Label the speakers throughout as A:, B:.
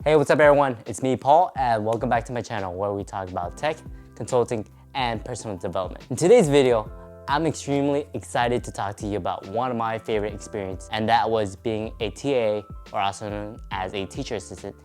A: Hey, what's up everyone? It's me, Paul, and welcome back to my channel where we talk about tech, consulting, and personal development. In today's video, I'm extremely excited to talk to you about one of my favorite experiences, and that was being a TA, or also known as a teacher assistant,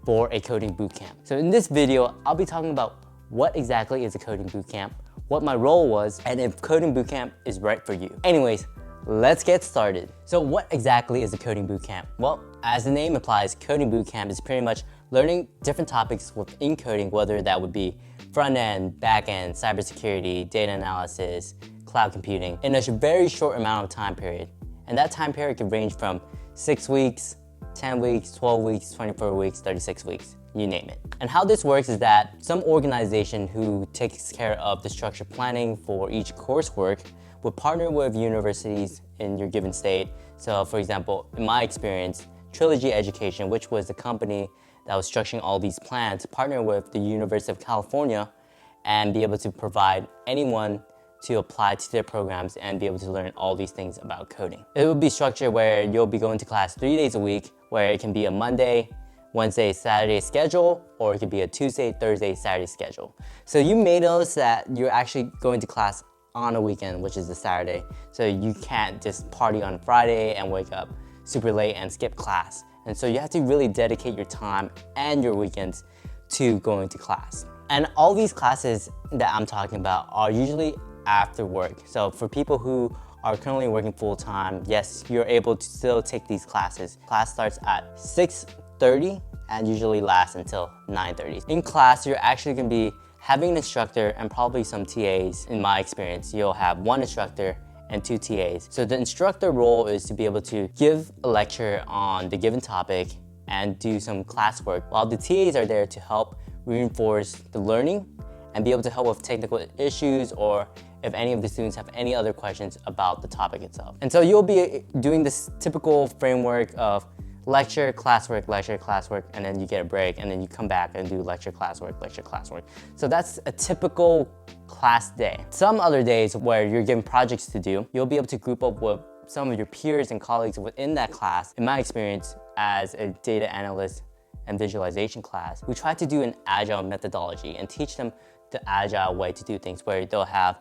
A: for a coding bootcamp. So in this video, I'll be talking about what exactly is a coding bootcamp, what my role was, and if coding bootcamp is right for you. Anyways, let's get started. So what exactly is a coding bootcamp? Well, as the name implies, coding bootcamp is pretty much learning different topics within coding, whether that would be front end, back end, cybersecurity, data analysis, cloud computing, in a very short amount of time period. And that time period could range from 6 weeks, 10 weeks, 12 weeks, 24 weeks, 36 weeks, you name it. And how this works is that some organization who takes care of the structured planning for each coursework would partner with universities in your given state. So for example, in my experience, Trilogy Education, which was the company that was structuring all these plans, partnered with the University of California and be able to provide anyone to apply to their programs and be able to learn all these things about coding. It would be structured where you'll be going to class 3 days a week, where it can be a Monday, Wednesday, Saturday schedule, or it could be a Tuesday, Thursday, Saturday schedule. So you may notice that you're actually going to class on a weekend, which is a Saturday. So you can't just party on Friday and wake up super late and skip class. And so you have to really dedicate your time and your weekends to going to class. And all these classes that I'm talking about are usually after work. So for people who are currently working full-time, yes, you're able to still take these classes. Class starts at 6:30 and usually lasts until 9:30. In class, you're actually gonna be having an instructor and probably some TAs. In my experience, you'll have one instructor and 2 TAs. So the instructor role is to be able to give a lecture on the given topic and do some classwork, while the TAs are there to help reinforce the learning and be able to help with technical issues or if any of the students have any other questions about the topic itself. And so you'll be doing this typical framework of lecture, classwork, and then you get a break, and then you come back and do lecture, classwork. So that's a typical class day. Some other days where you're given projects to do, you'll be able to group up with some of your peers and colleagues within that class. In my experience as a data analyst and visualization class, we try to do an agile methodology and teach them the agile way to do things, where they'll have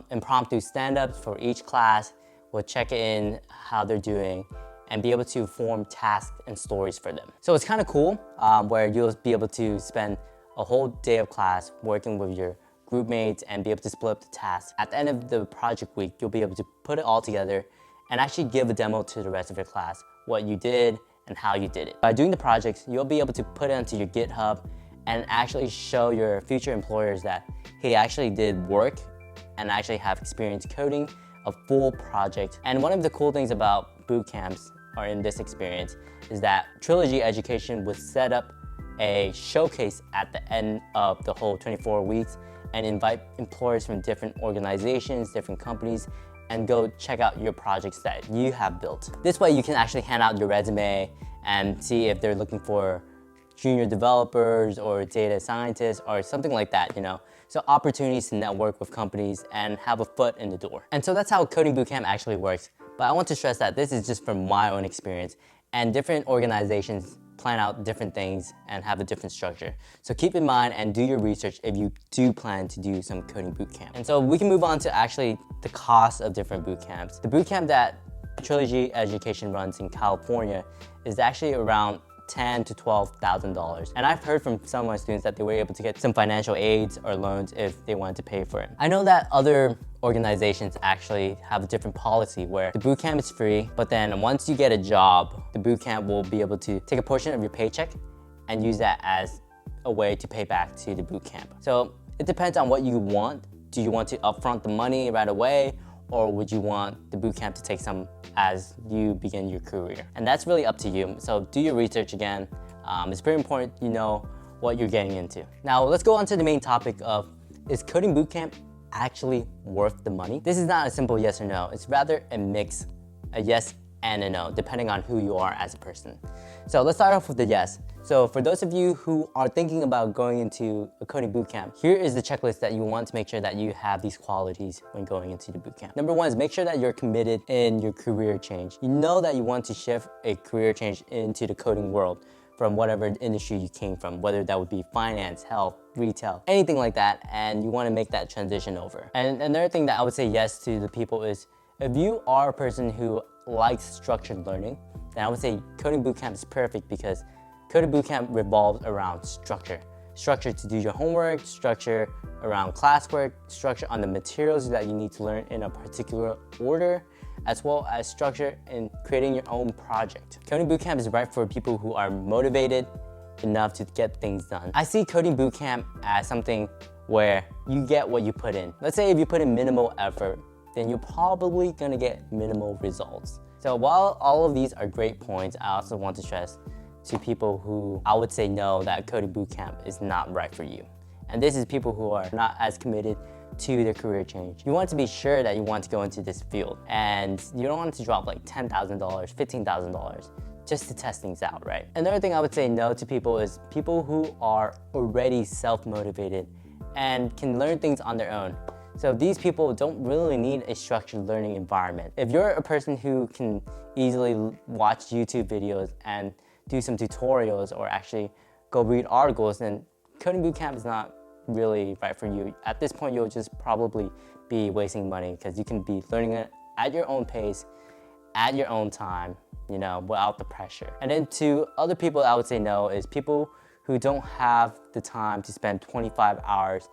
A: impromptu stand-ups for each class. We'll check in how they're doing and be able to form tasks and stories for them. So it's kind of cool where you'll be able to spend a whole day of class working with your group mates and be able to split up the tasks. At the end of the project week, you'll be able to put it all together and actually give a demo to the rest of your class, what you did and how you did it. By doing the projects, you'll be able to put it onto your GitHub and actually show your future employers that, hey, I actually did work and I actually have experience coding a full project. And one of the cool things about boot camps, or in this experience, is that Trilogy Education would set up a showcase at the end of the whole 24 weeks and invite employers from different organizations, different companies, and go check out your projects that you have built. This way you can actually hand out your resume and see if they're looking for junior developers or data scientists or something like that, you know? So opportunities to network with companies and have a foot in the door. And so that's how coding bootcamp actually works. But I want to stress that this is just from my own experience, and different organizations plan out different things and have a different structure. So keep in mind and do your research if you do plan to do some coding bootcamp. And so we can move on to actually the cost of different bootcamps. The bootcamp that Trilogy Education runs in California is actually around $10,000 to $12,000. And I've heard from some of my students that they were able to get some financial aids or loans if they wanted to pay for it. I know that other organizations actually have a different policy where the bootcamp is free, but then once you get a job, the bootcamp will be able to take a portion of your paycheck and use that as a way to pay back to the bootcamp. So it depends on what you want. Do you want to upfront the money right away, or would you want the bootcamp to take some as you begin your career? And that's really up to you. So do your research again. It's very important you know what you're getting into. Now let's go on to the main topic of, is coding bootcamp actually worth the money? This is not a simple yes or no. It's rather a mix, a yes and a no, depending on who you are as a person. So let's start off with the yes. So for those of you who are thinking about going into a coding bootcamp, here is the checklist that you want to make sure that you have these qualities when going into the bootcamp. Number one is make sure that you're committed in your career change. You know that you want to shift a career change into the coding world from whatever industry you came from, whether that would be finance, health, retail, anything like that, and you want to make that transition over. And another thing that I would say yes to the people is, if you are a person who likes structured learning, then I would say Coding Bootcamp is perfect, because Coding Bootcamp revolves around structure. Structure to do your homework, structure around classwork, structure on the materials that you need to learn in a particular order, as well as structure in creating your own project. Coding Bootcamp is right for people who are motivated enough to get things done. I see Coding Bootcamp as something where you get what you put in. Let's say if you put in minimal effort, then you're probably gonna get minimal results. So while all of these are great points, I also want to stress to people who I would say no, that Coding Bootcamp is not right for you. And this is people who are not as committed to their career change. You want to be sure that you want to go into this field, and you don't want to drop like $10,000, $15,000 just to test things out, right? Another thing I would say no to people is people who are already self-motivated and can learn things on their own. So these people don't really need a structured learning environment. If you're a person who can easily watch YouTube videos and do some tutorials or actually go read articles, then Coding Bootcamp is not really right for you. At this point, you'll just probably be wasting money, because you can be learning it at your own pace, at your own time, you know, without the pressure. And then to other people, I would say no is people who don't have the time to spend 25 hours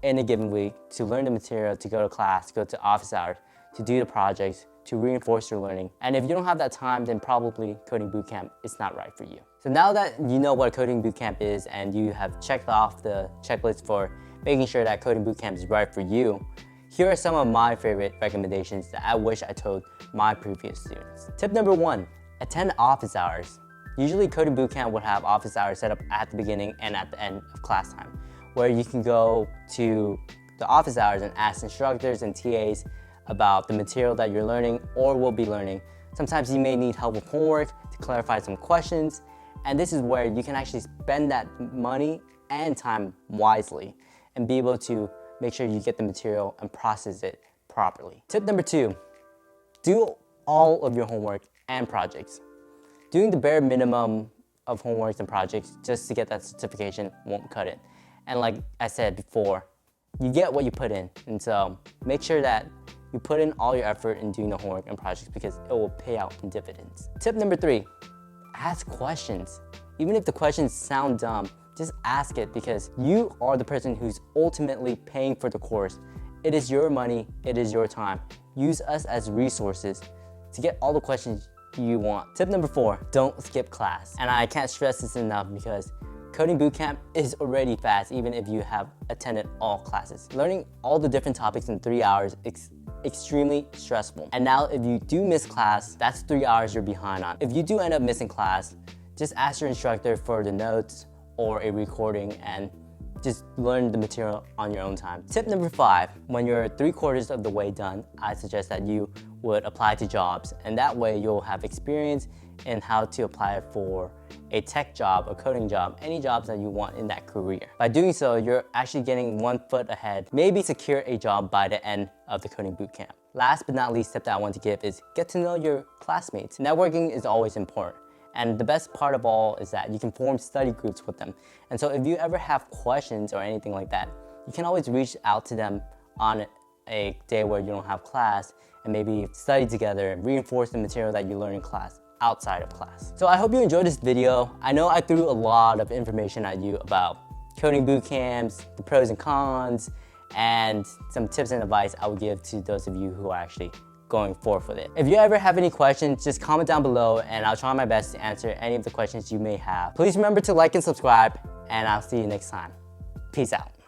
A: in a given week to learn the material, to go to class, to go to office hours, to do the projects, to reinforce your learning. And if you don't have that time, then probably Coding Bootcamp is not right for you. So now that you know what Coding Bootcamp is and you have checked off the checklist for making sure that Coding Bootcamp is right for you, here are some of my favorite recommendations that I wish I told my previous students. Tip number 1, attend office hours. Usually Coding Bootcamp would have office hours set up at the beginning and at the end of class time, where you can go to the office hours and ask instructors and TAs about the material that you're learning or will be learning. Sometimes you may need help with homework to clarify some questions, and this is where you can actually spend that money and time wisely and be able to make sure you get the material and process it properly. Tip number 2, do all of your homework and projects. Doing the bare minimum of homeworks and projects just to get that certification won't cut it. And like I said before, you get what you put in. And so make sure that you put in all your effort in doing the homework and projects, because it will pay out in dividends. Tip number 3, ask questions. Even if the questions sound dumb, just ask it, because you are the person who's ultimately paying for the course. It is your money, it is your time. Use us as resources to get all the questions you want. Tip number 4, don't skip class. And I can't stress this enough, because Coding Bootcamp is already fast even if you have attended all classes. Learning all the different topics in 3 hours is extremely stressful. And now if you do miss class, that's 3 hours you're behind on. If you do end up missing class, just ask your instructor for the notes or a recording and just learn the material on your own time. Tip number 5, when you're 3/4 of the way done, I suggest that you would apply to jobs, and that way you'll have experience in how to apply for a tech job, a coding job, any jobs that you want in that career. By doing so, you're actually getting 1 foot ahead, maybe secure a job by the end of the Coding Bootcamp. Last but not least tip that I want to give is get to know your classmates. Networking is always important. And the best part of all is that you can form study groups with them. And so if you ever have questions or anything like that, you can always reach out to them on a day where you don't have class and maybe study together and reinforce the material that you learn in class outside of class. So I hope you enjoyed this video. I know I threw a lot of information at you about coding boot camps, the pros and cons, and some tips and advice I would give to those of you who are actually going forth with it. If you ever have any questions, just comment down below and I'll try my best to answer any of the questions you may have. Please remember to like and subscribe, and I'll see you next time. Peace out.